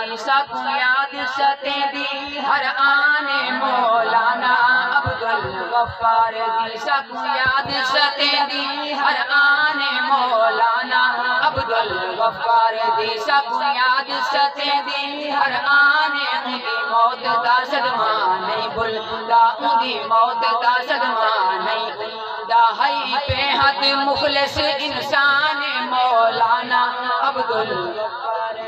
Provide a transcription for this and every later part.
دی سکو یاد ستیں دی ہر آنے مولانا عبدالغفار دی سکو یاد ستیں دی ہر آنے مولانا عبدالغفار دی سکو یاد ستیں دی ہر آنے اندی موت دا صدمہ نہیں بھلدا اندی موت دا صدمہ نہیں بھلدا ہے پہ حد مخلص انسان مولانا عبدالغفار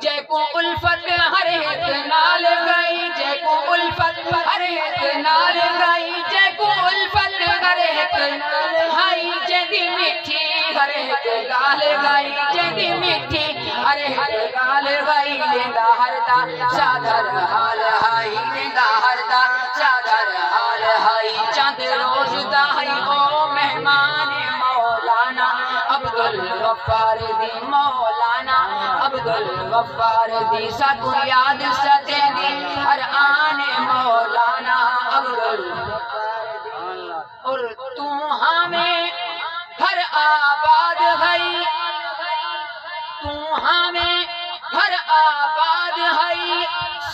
جے کو الفت ہر ایک نال گئی جے کو الفت ہر ایک نال گئی جے کو الفت ہر ایک نال ہائی جے دی میٹھی ہر ایک گال گئی جے دی میٹھی ہر ایک گال گئی لیندہ ہر دا شادر حال ہائی لیندہ ہر دا شادر حال ہائی چاند روز دا ہائی او مہمان مولانا عبدالغفار دی مولانا عبدالغفار دی سکو یاد ستیں دی ہر آنے مولانا عبدالغفار دی اور تو ہمیں گھر آباد ہے تو ہمیں گھر آباد ہے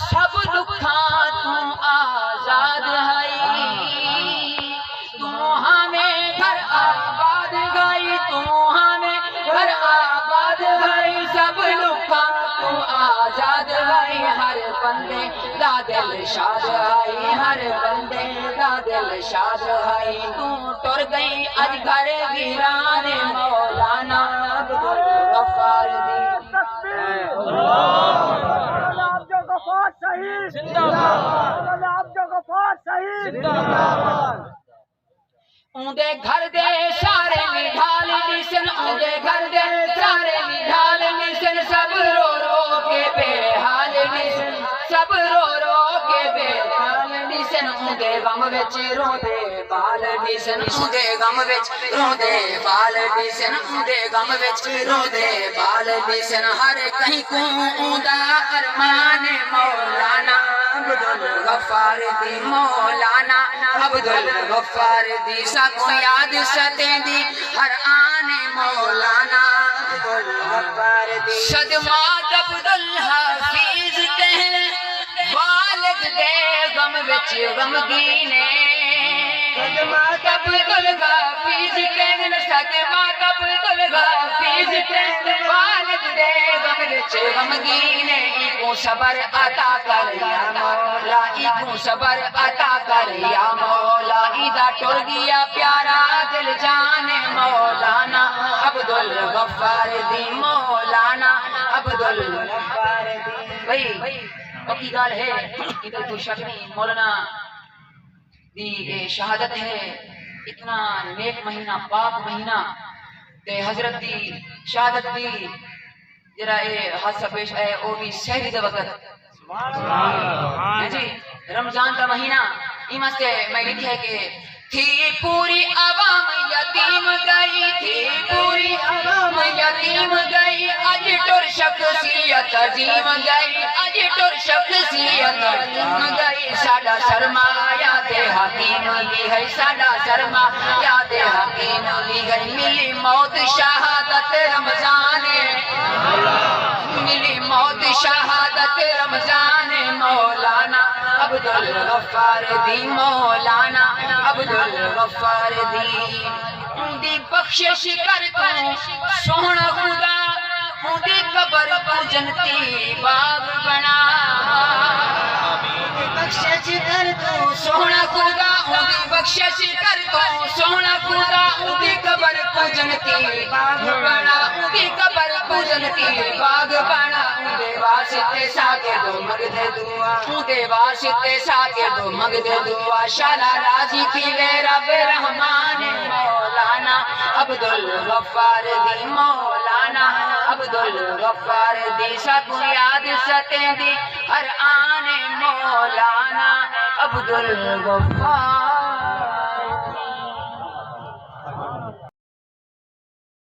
سب دکھاں تو آزاد ہے تو ہمیں گھر آباد گئی تو ہمیں گھر آباد گئی سب دکھاں تو آزاد گئی ہر بندے دا دل شاد ہے ہر بندے دا دل شاد ہے تو ٹر گئی اج گھر ویران مولانا عبدالغفار دی عبدالغفار شہید زندہ باد عبدالغفار شہید زندہ باد اندے گھر دے سارے نڈھال نسن اندے گھر دے سارے نڈھال نسن سب رو رو کے بے حال نسن سب رو رو کے بے حال نسن اندے غم وچ رو دے بال نسن اندے غم وچ رو دے بال نسن اندے غم وچ رو دے بال نسن ہر کہیں کو اوندا ارمان مولانا عبدالغفار دی مولانا عبدالغفار دی سکو یاد ستیں دی ہر آنے مولانا عبدالغفار دی صدمات عبدالحفیظ تہن والد دے غم وچ غمگینے صدمات عبدالحفیظ تہن صدمات عبدالحفیظ تہن والد دے غم وچ غمگینے کو صبر عطا کر یا مولا کو صبر عطا کر یا مولا ادا ٹر گیا پیارا دل جان مولانا عبدالغفار دی مولانا عبدالغفار دی بھئی پکی گال ہے ادھر کوئی شک نہیں مولانا دی شہادت ہے اتنا نیک مہینہ پاک مہینہ تے حضرت دی شہادت دی جرا اے حادثہ پیش ہے او بھی سحری دے وقت جی رمضان کا مہینہ ایمہ سے میں لکھے کہ تھی پوری عوام یتیم گئی تھی پوری عوام یتیم گئی اج ٹر شخصیت عظیم گئی اج ٹر شخصیت عظیم گئی ساڈا سرمایہ تے حکیم لی ہے ساڈا سرمایہ تے حکیم لی گئی ملی موت شہادت رمضان ملی موت شہادت رمضان مولانا عبدالغفار دی مولانا عبدالغفار دی بخشش کر تو سونا خدا دی قبر کو جنتی باغ بنا بخشش کر تو سونا خدا دی بخشش کر تو سونا خدا دی قبر کو جنتی باغ بنا دی قبر کو جنتی باغ بنا دے واسطے ساکے دو مگدے دعا دے واسطے ساکے دو مگدے دعا شالا راضی کی وے رب رحمان مولانا عبدالغفار دی مولانا عبدالغفار دی سکو یاد ستیں دی ہر آنے مولانا عبدالغفار